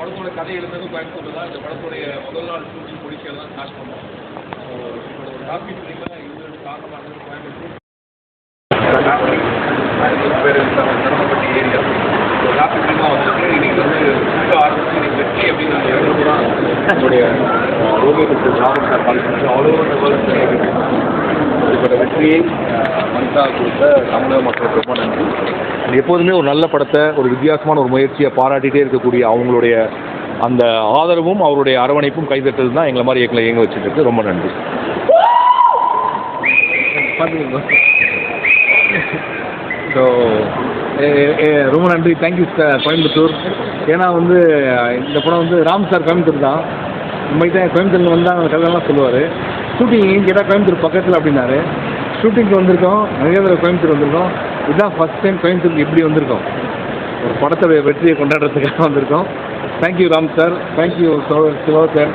படத்தோட கதை எழுதுறது கோயம்புத்தூர் தான். இந்த படத்துடைய முதல் நாள் ஷூட்டிங் முடிக்கலாம் ஸ்டார்ட் பண்ணோம். இப்போ ஒரு காப்பி ஃபிலிமாக இது காரணமாக கோயம்புத்தூர் பேர் தரமப்பட்டி ஏரியா காப்பி ஃபிலிமாக வந்துருக்கு. இன்னைக்கு வந்து ஃபுல்லாக ஆரம்பிச்சு இன்னைக்கு வெற்றி அப்படின்னு நான் எழுதுறோம். என்னுடைய ரோகியத்துக்கு ராமன் சார் கால் பண்ணி அவ்வளோ இப்போட வெற்றியை மனிதா கொடுத்த தமிழக மக்களுக்கு ரொம்ப நன்றி. எப்போதுமே ஒரு நல்ல படத்தை ஒரு வித்தியாசமான ஒரு முயற்சியை பாராட்டிகிட்டே இருக்கக்கூடிய அவங்களுடைய அந்த ஆதரவும் அவருடைய அரவணைப்பும் கைதட்டது தான் எங்களை மாதிரி இயங்க வச்சுட்டு இருக்கு. ரொம்ப நன்றி. ஸோ ரொம்ப நன்றி. Thank you sir Coimbatore. ஏன்னா வந்து இந்த படம் வந்து ராம் சார் கோயம்புத்தூர் தான். உண்மைக்கு தான் கோயம்புத்தூரில் வந்தால் கல்யாணம்லாம் சொல்லுவார். ஷூட்டிங் கேட்டால் கோயம்புத்தூர் பக்கத்தில் அப்படின்னாரு. ஷூட்டிங்க்கு வந்திருக்கோம், நிறைய தடவை கோயம்புத்தூர் வந்திருக்கோம். இதுதான் ஃபஸ்ட் டைம் கோயம்புத்தூருக்கு எப்படி வந்திருக்கோம், ஒரு படத்தை வெற்றியை கொண்டாடுறதுக்காக வந்திருக்கோம். Thank you Ram sir, thank you Siva sir,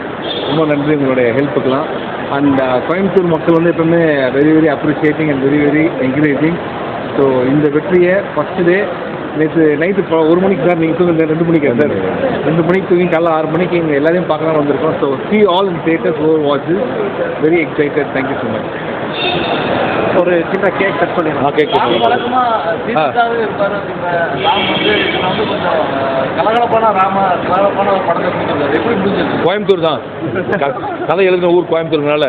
ரொம்ப நன்றி உங்களுடைய ஹெல்ப்புக்கெலாம். அண்ட் கோயம்புத்தூர் மக்கள் வந்து எப்பவுமே very very appreciating and very very encouraging. So இந்த வெற்றியை ஃபஸ்ட்டு டே நேற்று நைட்டு 1 மணிக்கு சார் நீங்கள் தூங்க 2 மணிக்கு சார் 2 மணிக்கு தூங்கி காலைல 6 மணிக்கு எங்கள் எல்லாரையும் பார்க்கலாம் வந்திருக்கோம். So see all in theaters who watch this. Very excited. Thank you so much. ஒரு சின்ன கேக் கட் பண்ணிடலாம். கேக் வழக்கமாக இருப்பார். ராம் வந்து கொஞ்சம் கலகலப்பான ஒரு படத்தை கொடுத்துருக்காரு. எப்படி முடிஞ்சது? கோயம்புத்தூர் தான் கதை எழுதின ஊர் கோயம்புத்தூர்னால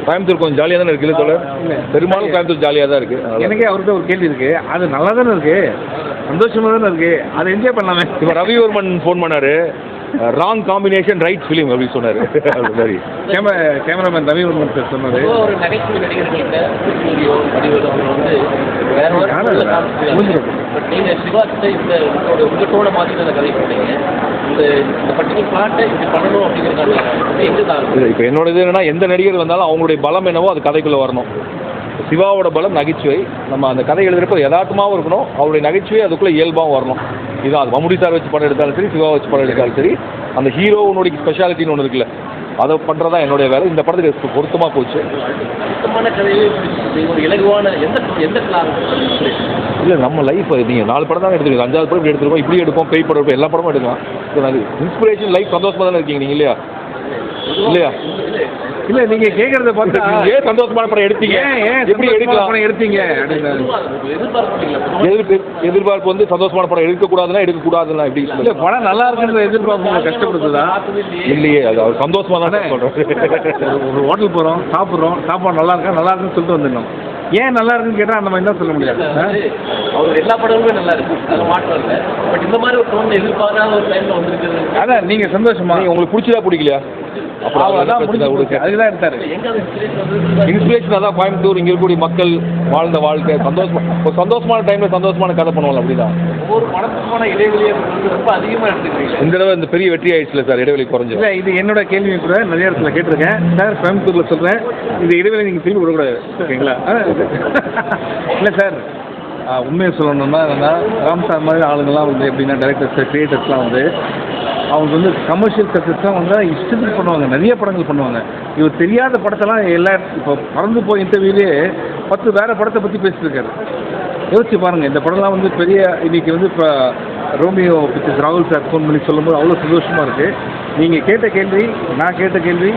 கோயம்புத்தூர் கொஞ்சம் ஜாலியாக தானே இருக்குது. இல்லை பெரும்பாலும் கோயம்புத்தூர் ஜாலியாக தான் இருக்குது. எனக்கே அவர்கிட்ட ஒரு கேள்வி இருக்குது. அது நல்லா தானே இருக்குது, சந்தோஷமாக தானே இருக்குது, அதை என்ஜாய் பண்ணலாமே. இப்போ ரவிவர்மன் ஃபோன் பண்ணார், ராங் காம்பினேஷன் ரைட் ஃபிலிம் அப்படின்னு சொன்னார். அது மாதிரி கேமராமேன் ரவிவர்மன் சார் சொன்னார். ஒரு நகைச்சுவை நடிகர்கிட்ட வந்து வேற நீங்கள் சிவாக்கிட்ட இந்த உங்கள்கிட்ட மாற்றி அந்த கதை பண்ணீங்க. இந்த பர்டிகுலர் பிளாட்டை இப்படி பண்ணணும் அப்படிங்கிறதுக்கான எங்கே இப்போ என்னோட இது என்னன்னா, எந்த நடிகர் வந்தாலும் அவங்களுடைய பலம் என்னவோ அது கதைக்குள்ளே வரணும். சிவாவோட பலம் நகைச்சுவை. நம்ம அந்த கதை எழுதுறப்போ யதார்த்தமாகவும் இருக்கணும், அவருடைய நகைச்சுவை அதுக்குள்ளே இயல்பாகவும் வரணும். இதான் அது மம்முடி சார் வச்சு படம் எடுத்தாலும் சரி, சிவா வச்சு படம் எடுத்தாலும் சரி, அந்த ஹீரோனுடைய ஸ்பெஷாலிட்டின்னு ஒன்று இருக்குல்ல, அதை பண்ணுறதா என்னுடைய வேலை. இந்த படத்துக்கு பொருத்தமாக போச்சு. ஒரு இலகுவான எந்த இல்லை நம்ம லைஃப் நீங்கள் 4 படம் தான் எடுத்துருக்கோம், 5வது படம் இப்படி எடுத்துருக்கோம், இப்படி எடுப்போம், பேய் படம் எடுப்போம், எல்லா படமும் எடுக்கலாம். அது இன்ஸ்பிரேஷன் லைஃப் சந்தோஷமாக தானே இருக்கீங்க நீங்கள் இல்லையா? இல்லையா? இல்லை நீங்கள் கேட்குறத பார்த்து ஏன் சந்தோஷமான படம் எடுத்தீங்க, எப்படி எடுக்கலாம் படம் எடுத்தீங்க? எதிர்பார்ப்பு வந்து சந்தோஷமான படம் எடுக்கக்கூடாதுன்னா எப்படி இல்லை, படம் நல்லா இருக்குன்ற எதிர்பார்ப்பு கஷ்டப்படுத்துதா? இல்லையே, அது அவர் சந்தோஷமாக தான் சொல்கிறேன். ஒரு ஹோட்டல் போகிறோம், சாப்பாடு நல்லா இருக்குன்னு சொல்லிட்டு வந்துடணும். ஏன் நல்லா இருக்குன்னு கேட்டால் அந்த மாதிரி தான் சொல்ல முடியாது. அவர் எல்லா படமுமே நல்லா இருக்கு, அது மாற்றம் இல்லை. பட் இந்த மாதிரி ஒரு டோன் எதிர்பாராத ஒரு டைமில் வந்துருக்குது. அதான் நீங்கள் சந்தோஷமா, உங்களுக்கு பிடிச்சதா பிடிக்கலையா? அதுதான் எடுத்தாரு. இன்ஸ்பிரேஷன் அதான் கோயம்புத்தூர், இங்கே இருக்கக்கூடிய மக்கள் வாழ்ந்த வாழ்க்கை சந்தோஷமான டைமில் சந்தோஷமான கதை பண்ணுவாங்க. அப்படிதான் ஒவ்வொரு படத்துக்கான இடைவெளியை ரொம்ப அதிகமாக எடுத்துக்கிறீங்க. இந்த தடவை இந்த பெரிய வெற்றி ஆயிடுச்சுல சார், இடைவெளி குறைஞ்சு. இல்லை, இது என்னோட கேள்வி கூட நிறைய இடத்துல கேட்டிருக்கேன் சார். கோயம்புத்தூரில் சொல்கிறேன், இந்த இடைவெளி நீங்கள் திரும்பி விடக்கூடாது, ஓகேங்களா? இல்லை சார், உண்மையை சொல்லணும்னா என்னென்னா, ராம் சார் மாதிரி ஆளுங்கள்லாம் வந்து எப்படின்னா டைரக்டர்ஸ் கிரியேட்டர்ஸ்லாம் வந்து அவங்க வந்து கமர்ஷியல் சக்ஸஸ்லாம் வந்து இஷ்டத்துக்கு பண்ணுவாங்க, நிறைய படங்கள் பண்ணுவாங்க. இவர் தெரியாத படத்தெல்லாம் இப்போ பறந்து போய் இன்டர்வியூலேயே 10 வேறு படத்தை பற்றி பேசியிருக்காரு. யோசிச்சு பாருங்கள், இந்த படம்லாம் வந்து பெரிய இன்றைக்கி வந்து இப்போ ரோமியோ பிக்சர்ஸ் ராகுல் சார் ஃபோன் பண்ணி சொல்லும்போது அவ்வளோ சந்தோஷமாக இருக்குது. நீங்கள் கேட்ட கேள்வி, நான் கேட்ட கேள்வி,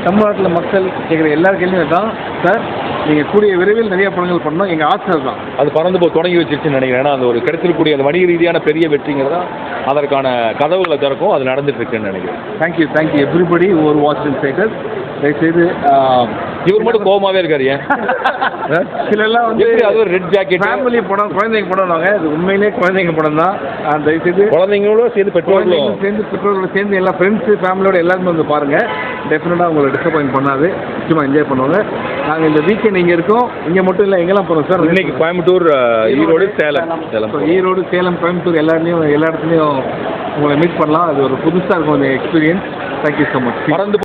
தமிழ்நாட்டில் மக்கள் கேட்குற எல்லா கேள்வியும் தான் சார். நீங்கள் கூடிய விரைவில் நிறைய படங்கள் பண்ணணும், எங்கள் ஆசை தான். அது பறந்து போய் தொடங்கி வச்சிருச்சுன்னு நினைக்கிறேன். ஏன்னா அது ஒரு கிடைச்சிருக்கக்கூடிய அந்த வணிக ரீதியான பெரிய வெற்றிங்கிறதா அதற்கான கதவுகளை திறக்கும், அது நடந்துட்டு இருக்குன்னு நினைக்கிறேன். தேங்க்யூ எவ்ரிபடி ஓவர் வாட்சிங் தேட்டர்ஸ். தயவுசெய்து இவர் மட்டும் கோபமாகவே இருக்காரு. ஏன் சிலெல்லாம் வந்து அது ஒரு ரெட் ஜாக்கெட் ஃபேமிலி படம், குழந்தைங்க படம்னாங்க. இது உண்மையிலேயே குழந்தைங்க படம் தான். தயவுசெய்து குழந்தைங்களோட சேர்ந்து பெற்றோர்களோட சேர்ந்து எல்லா ஃப்ரெண்ட்ஸு ஃபேமிலியோட எல்லாருமே வந்து பாருங்கள். டெஃபினட்டாக உங்களை டிசப்பாயின்ட் பண்ணாது, நிச்சயமாக என்ஜாய் பண்ணுவாங்க. நாங்கள் இந்த வீக்கெண்ட் இங்கே இருக்கோம். இங்கே மட்டும் இல்லை, எங்கெல்லாம் போகிறோம் சார்? இன்னைக்கு கோயம்புத்தூர், ஈரோடு, சேலம். ஈரோடு, சேலம், கோயம்புத்தூர் எல்லா இடத்துலையும் உங்களை மீட் பண்ணலாம். அது ஒரு புதுசாக இருக்கும் அந்த எக்ஸ்பீரியன்ஸ். Thank you so much. மறந்து